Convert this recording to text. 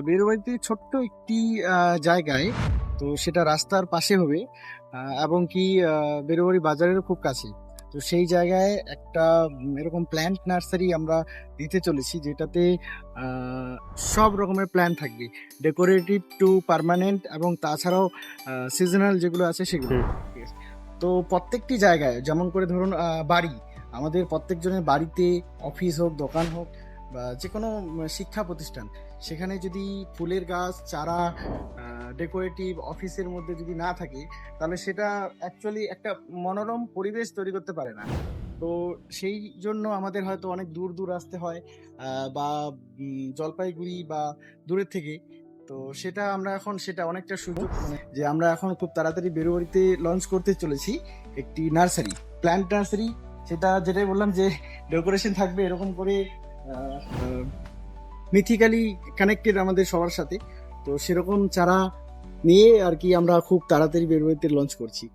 বেরোবাড়িতে ছোট্ট একটি জায়গায়, তো সেটা রাস্তার পাশে হবে, এবং কি বেরোবাড়ি বাজারেরও খুব কাছে। তো সেই জায়গায় একটা এরকম প্ল্যান্ট নার্সারি আমরা দিতে চলেছি, যেটাতে আহ, সব রকমের প্ল্যান্ট থাকবে, ডেকোরেটিভ টু পার্মানেন্ট, এবং তাছাড়াও সিজনাল যেগুলো আছে সেগুলো। হুম। ঠিক আছে? তো প্রত্যেকটি জায়গায়, যেমন করে ধরুন বাড়ি, আমাদের প্রত্যেকজনের বাড়িতে, অফিস হোক, দোকান হোক, বা যে কোনো শিক্ষা প্রতিষ্ঠান, সেখানে যদি ফুলের গাছ, চারা, ডেকোরেটিভ অফিসের মধ্যে যদি না থাকে, তাহলে সেটা অ্যাকচুয়ালি একটা মনোরম পরিবেশ তৈরি করতে পারে না। তো সেই জন্য আমাদের হয়তো অনেক দূর দূর আসতে হয়, বা জলপাইগুড়ি বা দূরের থেকে। তো সেটা অনেকটা সুযোগ, যে আমরা এখন খুব তাড়াতাড়ি বেরোবাড়িতে লঞ্চ করতে চলেছি একটি নার্সারি, প্ল্যান্ট নার্সারি। যেটাই বললাম, যে ডেকোরেশন থাকবে এরকম করে, মিথিক্যালি কানেক্টেড আমাদের সবার সাথে। তো সেরকম চারা নিয়ে আর কি আমরা খুব তাড়াতাড়ি বেরোতে লঞ্চ করছি।